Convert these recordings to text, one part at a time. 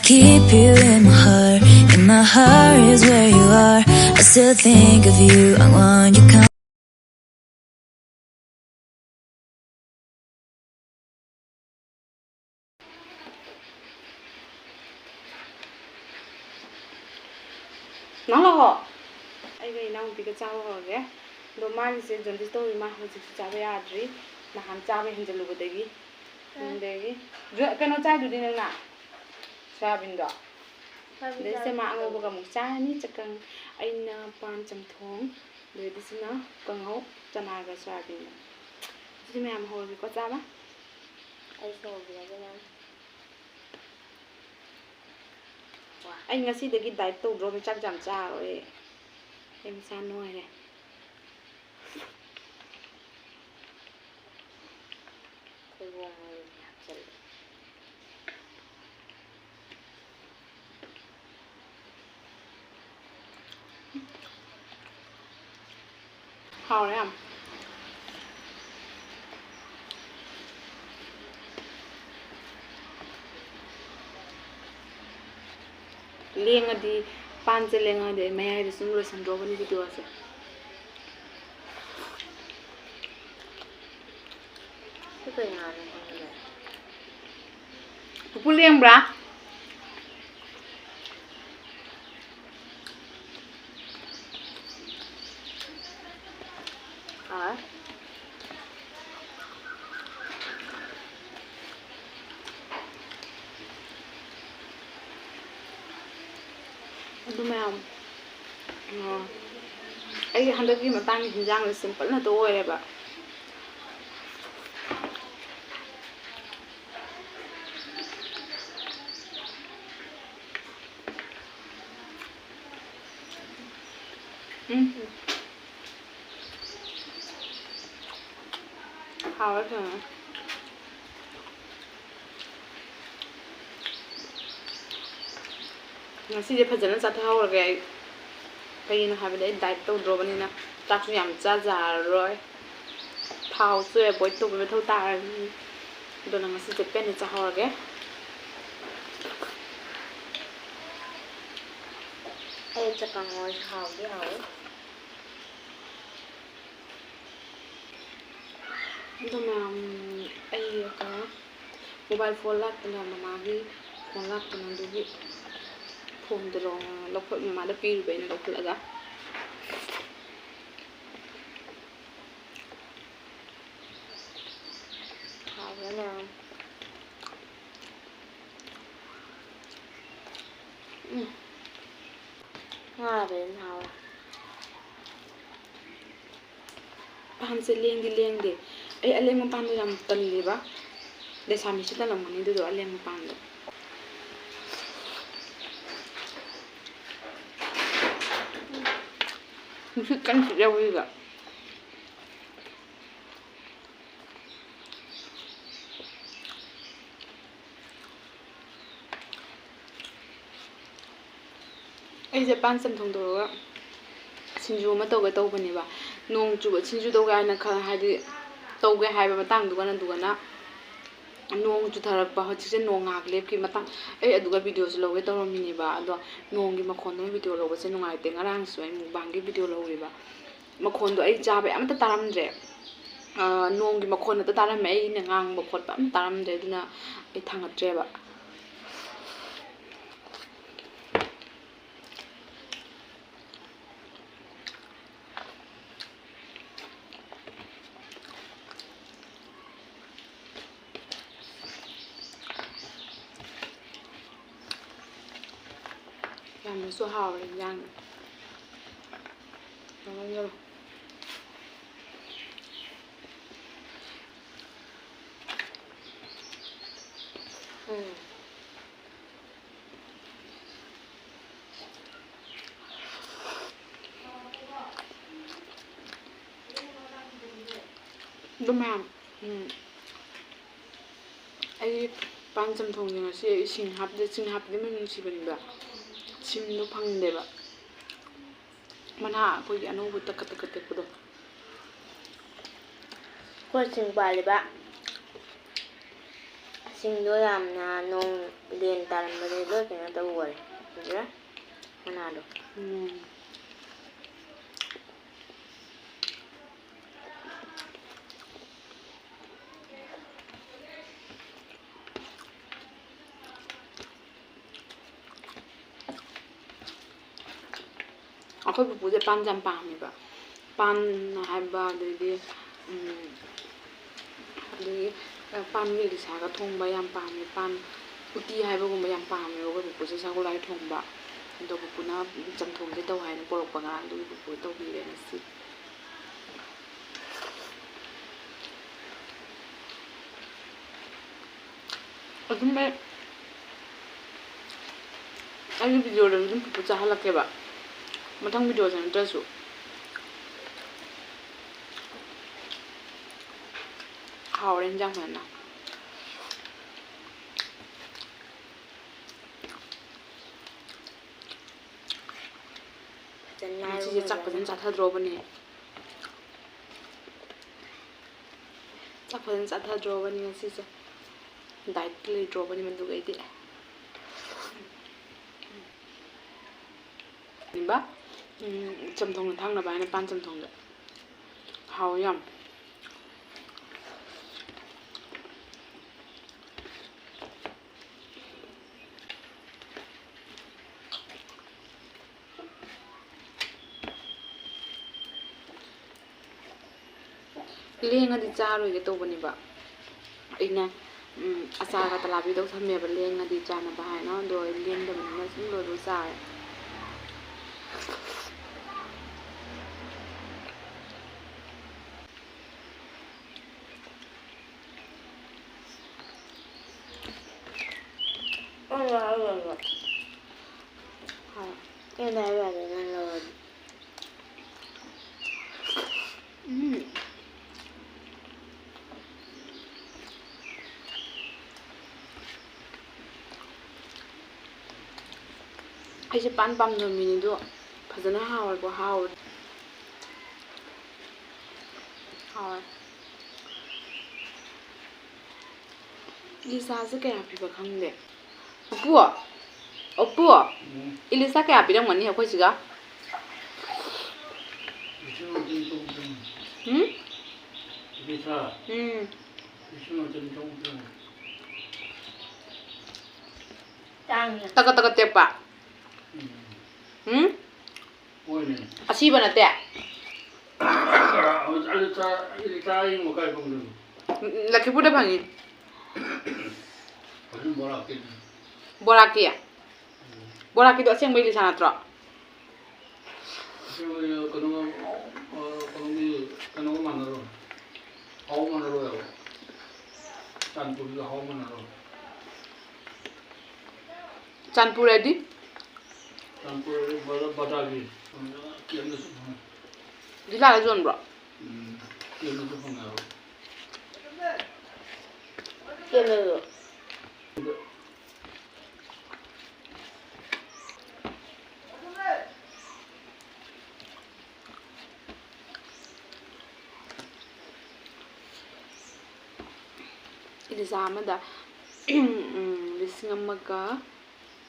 keep you in my heart. And my heart is where you are. I still think of you. I want you come. Nó là họ ai gây năng bị cái cháu họ ghé đồ man sẽ dần đi tôi mà hồi chỉ cháu bây giờ mà hắn cháu bây giờ lùi đấy cái rửa cái nó cháy được đi nữa nè sao bên đó để xem mà ngồi vào một cháy ní chắc cần anh pan chấm thốn để đi xem nó cần hốt cho này và sao bên đó chứ mẹ em hồi thì có cháu á anh sầu gì vậy em anh ngasi để cái đại tụ rồi chắc giảm cha rồi em san nuôi này cái vùng này hào đấy à liêng đi pan sẽ liêng để mẹ hay xuống rồi xong rồi vẫn đi đua sẽ cái nhà này không được bố liêng bra hả đúng không ấy hắn được cái mà tăng hình dạng là simple là tôi đấy bà hào đấy hả ngasiꯐꯖꯅ ꯆꯥꯊꯍꯧꯔꯒꯦ ꯀꯩꯒꯤꯅꯣ ꯍꯥꯏꯕꯗꯤ ꯑꯩ diet ꯇꯧꯗ꯭ꯔꯕꯅꯤꯅ ꯆꯥꯛꯁꯨ ꯌꯥꯝ ꯆꯥꯖꯔꯔꯣꯏ ꯊꯥꯎꯁꯨ ꯑꯦꯚꯣꯏꯗ ꯇꯧꯕ ꯃꯊꯧ ꯇꯥꯔꯅꯤ ꯑꯗꯨꯅ ꯉꯁꯤꯁꯦ ꯄꯦꯟꯅ ꯆꯥꯍꯧꯔꯒꯦ anh chắc còn ngồi hào với hào ꯑꯗꯨꯅ ꯑꯩ ꯃꯣꯕꯥꯏꯜ ꯐꯣꯟ ꯂꯥꯛꯇꯅ ꯃꯃꯥꯒꯤ ꯐꯣꯟ ꯂꯥꯛꯇꯅ ꯑꯗꯨꯒꯤ ꯐꯣꯟꯗꯣ ꯂꯧꯈꯠ ꯃꯃꯥꯗ ꯄꯤꯔꯨꯕ ꯑꯩꯅ ꯂꯧꯈꯠꯂꯒ hào nữa nào hoa bên hào ꯄꯥꯟꯁꯦ ꯂꯦꯡꯗꯤ ꯂꯦꯡꯗꯦ ꯑꯩ ꯑꯂꯦꯡꯕ ꯄꯥꯟꯗꯣ ꯌꯥꯝ ꯇꯜꯂꯦꯕ ꯂꯩꯁꯥꯕꯤꯁꯨ ꯇꯜꯂꯝꯒꯅꯤ ꯑꯗꯨꯗꯣ ꯑꯂꯦꯡꯕ ꯄꯥꯟꯗꯣ ꯅꯨꯡꯁꯤꯠ ꯀꯟꯅ ꯁꯤꯠꯂꯦꯕ ꯑꯩꯁꯦ ꯄꯥꯟ ꯆꯝꯊꯣꯡ ꯇꯧꯔꯒ ꯁꯤꯡꯖꯨ ꯑꯃ ꯇꯧꯒꯦ ꯇꯧꯕꯅꯦꯕ ꯅꯣꯡ ꯆꯨꯕ ꯁꯤꯡꯖꯨ ꯇꯧꯒꯦ ꯍꯥꯏꯅ ꯍꯥꯏꯗꯤ ꯇꯧꯒꯦ ꯍꯥꯏꯕ ꯃꯇꯥꯡꯗꯨꯒꯅ ꯅꯣꯡ ꯆꯨꯊꯔꯛꯄ ꯍꯧꯖꯤꯛꯁꯦ ꯅꯣꯡ ꯉꯥꯏꯍꯥꯛ ꯂꯦꯞꯈꯤ ꯃꯇꯥꯡ ꯑꯩ ꯑꯗꯨꯒ ꯚꯤꯗꯤꯑꯣꯁꯨ ꯂꯧꯒꯦ ꯇꯧꯔꯝꯃꯤꯅꯦꯕ ꯑꯗꯣ ꯅꯣꯡꯒꯤ ꯃꯈꯣꯟꯗꯣ ꯚꯤꯗꯤꯑꯣ ꯂꯧꯕꯁꯦ ꯅꯨꯡꯉꯥꯏꯇꯦ ꯉꯔꯥꯡꯁꯨ ꯑꯩ ꯃꯨꯛꯕꯥꯡꯒꯤ ꯚꯤꯗꯤꯑꯣ ꯂꯧꯔꯤꯕ ꯃꯈꯣꯟꯗꯣ ꯑꯩ ꯆꯥꯕ ꯑꯃꯇ ꯇꯥꯔꯝꯗ꯭ꯔꯦ ꯅꯣꯡꯒꯤ ꯃꯈꯣꯟ ꯑꯇ ꯇꯥꯔꯝꯃꯦ ꯑꯩꯅ ꯉꯥꯡꯕ ꯈꯣꯠꯄ ꯑꯝꯇ ꯇꯥꯔꯝꯗ꯭ꯔꯦ ꯑꯗꯨꯅ ꯑꯩ ꯊꯥꯡꯒꯠꯇ꯭ꯔꯦꯕ ꯌꯥꯝꯅꯁꯨ ꯍꯥꯎꯔꯦ ꯏꯟꯖꯥꯡ ꯌꯥꯝ ꯑꯗꯨꯝ ꯃꯌꯥꯝ ꯑꯩ ꯄꯥꯟ ꯆꯝꯊꯣꯡꯁꯦ ꯉꯁꯤ ꯏꯁꯤꯡ ꯍꯥꯞꯄꯗꯤ ꯃꯅꯝ ꯅꯨꯡꯁꯤꯕꯅꯦꯕ ꯁꯤꯡꯗꯣ ꯐꯪꯗꯦꯕ ꯃꯅꯥ ꯑꯩꯈꯣꯏꯒꯤ ꯑꯅꯧꯕ ꯇꯛꯀꯠ ꯇꯦꯛꯄꯗꯣ ꯑꯩꯈꯣꯏ ꯁꯤꯡ ꯄꯥꯜꯂꯤꯕ ꯏꯁꯤꯡꯗꯣ ꯌꯥꯝꯅ ꯅꯣꯡ ꯂꯦꯟ ꯇꯥꯔꯝꯕꯗꯩ ꯂꯣꯏ ꯀꯩꯅꯣ ꯇꯧꯈꯔꯦ ꯎꯗ꯭ꯔꯥ ꯃꯅꯥꯗꯣ ꯑꯩꯈꯣꯏ ꯄꯨꯄꯨꯁꯦ ꯄꯥꯟꯁꯦ ꯌꯥꯝ ꯄꯥꯝꯃꯦꯕ ꯄꯥꯟ ꯍꯥꯏꯕ ꯑꯗꯩꯗꯤ ꯑꯗꯒꯤ ꯄꯥꯟꯒ ꯏꯂꯤꯁꯥꯒ ꯊꯣꯡꯕ ꯌꯥꯝ ꯄꯥꯝꯃꯦ ꯄꯥꯟ ꯎꯇꯤ ꯍꯥꯏꯕꯒꯨꯝꯕ ꯌꯥꯝ ꯄꯥꯝꯃꯦꯕ ꯑꯩꯈꯣꯏ ꯄꯨꯄꯨꯁꯦ ꯁꯒꯣꯜꯍꯋꯥꯏ ꯊꯣꯡꯕ ꯑꯗꯣ ꯄꯨꯄꯨꯅ ꯆꯝꯊꯣꯡꯁꯦ ꯇꯧ ꯍꯥꯏꯅ ꯄꯣꯔꯛꯄ ꯉꯔꯥꯡꯗꯨꯒꯤ ꯄꯨꯄꯨ ꯇꯧꯕꯤꯔꯦ ꯉꯁꯤ ꯑꯗꯨꯝ ꯑꯩꯒꯤ ꯚꯤꯗꯤꯑꯣꯗ ꯑꯗꯨꯝ ꯄꯨꯄꯨ ꯆꯥꯍꯜꯂꯛꯀꯦꯕ ꯃꯊꯪ ꯚꯤꯗꯤꯑꯣꯁꯦ ꯅꯠꯇ꯭ꯔꯁꯨ ꯍꯥꯎꯔꯦ ꯏꯟꯖꯥꯡ ꯐꯖꯅ ꯉꯁꯤꯁꯦ ꯆꯥꯛ ꯐꯖꯅ ꯆꯥꯊꯗ꯭ꯔꯣꯕꯅꯦ ꯆꯥꯛ ꯐꯖꯅ ꯆꯥꯊꯗ꯭ꯔꯣꯕꯅꯤ ꯉꯁꯤꯁꯦ ꯗꯥꯏꯠꯇ ꯂꯩꯇ꯭ꯔꯣꯕꯅꯤ ꯃꯗꯨꯒꯩꯗꯤ ꯆꯝꯊꯣꯡꯗ ꯊꯥꯡꯅꯕ ꯍꯥꯏꯅ ꯄꯥꯟ ꯆꯝꯊꯣꯡꯗ ꯍꯥꯎꯋꯤ ꯌꯥꯝ ꯂꯦꯡꯉꯗꯤ ꯆꯥꯔꯣꯏꯒꯦ ꯇꯧꯕꯅꯦꯕ ꯑꯩꯅ ꯑꯆꯥꯔꯒ ꯇꯂꯥꯕꯤꯗꯧ ꯊꯝꯃꯦꯕ ꯂꯦꯡꯉꯗꯤ ꯆꯥꯅꯕ ꯍꯥꯏꯅ ꯑꯗꯣ ꯑꯩ ꯂꯦꯡꯗꯕꯅꯤꯅ ꯁꯨꯝ ꯂꯣꯏꯕ ꯆꯥꯔꯦ ꯑꯩꯁꯦ ꯄꯥꯟ ꯄꯥꯝꯖꯕ ꯃꯤꯅꯤ ꯑꯗꯣ ꯐꯖꯅ ꯍꯥꯎꯋꯦꯀꯣ ꯍꯥꯎꯋꯦ ꯏꯂꯤꯁꯥꯁꯦ ꯀꯌꯥ ꯄꯤꯕ ꯈꯪꯗꯦ ꯑꯣꯄꯨ ꯏꯂꯤꯁꯥ ꯀꯌꯥ ꯄꯤꯔꯝꯒꯅꯤ ꯑꯩꯈꯣꯏ ꯁꯤꯒ ꯇꯒꯠ ꯇꯒꯠ ꯇꯦꯛꯄ ꯑꯁꯤꯕ ꯅꯠꯇꯦ ꯂꯛꯈꯤꯄꯨꯔꯗ ꯐꯪꯉꯤ ꯕꯣꯔꯥꯛꯀꯤ ꯕꯣꯔꯥꯛꯀꯤꯗꯣ ꯑꯁꯦꯡꯕ ꯏꯂꯤꯁꯥ ꯅꯠꯇ꯭ꯔꯣ ꯆꯥꯟꯄꯨꯔꯗꯤ ꯖꯤꯜꯂꯥꯗ ꯌꯣꯟꯕ꯭ꯔꯣ ꯏꯂꯤꯁꯥ ꯑꯃꯗ 1,100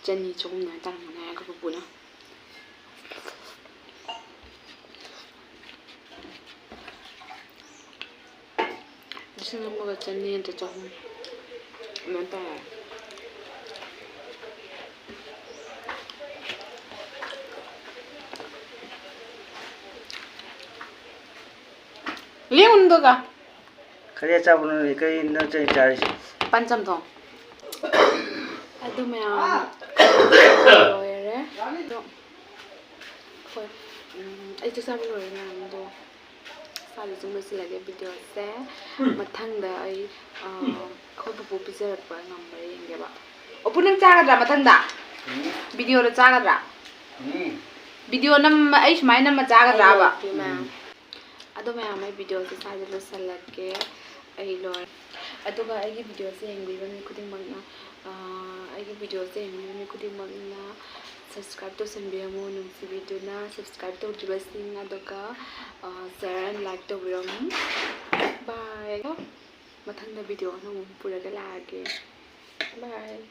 ꯆꯅꯤ ꯆꯍꯨꯝ ꯇꯥꯔꯝꯒꯅꯤ ꯍꯥꯏ ꯑꯩꯈꯣꯏ ꯄꯨꯄꯨꯅ ꯂꯤꯁꯤꯡ ꯑꯃꯒ ꯆꯅꯤ ꯅꯠꯇ꯭ꯔ ꯆꯍꯨꯝ ꯑꯗꯨꯃꯥꯏꯅ ꯇꯥꯔꯦ ꯂꯦꯡꯎꯟꯗꯨꯒ ꯀꯔꯤ ꯑꯆꯥꯄꯣꯠꯅꯣ ꯀꯔꯤ ꯅꯠꯇ꯭ꯔ ꯆꯥꯔꯤꯁꯤ ꯄꯥꯟ ꯆꯝꯊꯣꯡ ꯑꯗꯨ ꯃꯌꯥꯝ ꯂꯣꯏꯔꯦ ꯑꯗꯣ ꯍꯣꯏ ꯑꯩ ꯆꯥꯛ ꯆꯥꯕ ꯂꯣꯏꯔꯦ ꯃꯌꯥꯝꯗꯣ ꯆꯥꯕ ꯁꯨꯝ ꯂꯣꯏꯁꯤꯜꯂꯒꯦ ꯚꯤꯗꯤꯑꯣꯁꯦ ꯃꯊꯪꯗ ꯑꯩ ꯑꯩꯈꯣꯏ ꯄꯨꯄꯨ ꯄꯤꯖꯔꯛꯄ ꯉꯝꯕ꯭ꯔꯥ ꯌꯦꯡꯒꯦꯕ ꯑꯣꯄꯨ ꯅꯪ ꯆꯥꯒꯗ꯭ꯔꯥ ꯃꯊꯪꯗ ꯚꯤꯗꯤꯑꯣꯗ ꯆꯥꯒꯗ꯭ꯔꯥ ꯚꯤꯗꯤꯑꯣ ꯅꯝꯕ ꯑꯩ ꯁꯨꯃꯥꯏꯅ ꯅꯝꯕ ꯆꯥꯒꯗ꯭ꯔꯥꯕ ꯑꯗꯣ ꯃꯌꯥꯝ ꯑꯩ ꯚꯤꯗꯤꯑꯣꯁꯦ ꯁ꯭ꯋꯥꯏꯗ ꯂꯣꯏꯁꯤꯜꯂꯒꯦ ꯑꯩ ꯂꯣꯏꯔꯦ ꯑꯗꯨꯒ ꯑꯩꯒꯤ ꯚꯤꯗꯤꯑꯣꯁꯦ ꯌꯦꯡꯕꯤꯕ ꯃꯤ ꯈꯨꯗꯤꯡꯃꯛꯅ ꯑꯩꯒꯤ ꯚꯤꯗꯤꯑꯣꯁꯦ ꯌꯦꯡꯕꯤꯕ ꯃꯤ ꯈꯨꯗꯤꯡꯃꯛꯅ ꯁꯕꯁꯀ꯭ꯔꯥꯏꯕ ꯇꯧꯁꯟꯕꯤꯔꯝꯃꯨ ꯅꯨꯡꯁꯤꯕꯤꯗꯨꯅ ꯁꯕꯁꯀ꯭ꯔꯥꯏꯕ ꯇꯧꯗ꯭ꯔꯤꯕꯁꯤꯡ ꯑꯗꯨꯒ ꯁꯤꯌꯔ ꯑꯦꯟ ꯂꯥꯏꯛ ꯇꯧꯕꯤꯔꯝꯃꯨ ꯕꯥꯏ ꯃꯊꯪꯗ ꯚꯤꯗꯤꯑꯣ ꯑꯃꯃꯨꯛ ꯄꯨꯔꯒ ꯂꯥꯛꯑꯒꯦ ꯕꯥꯏ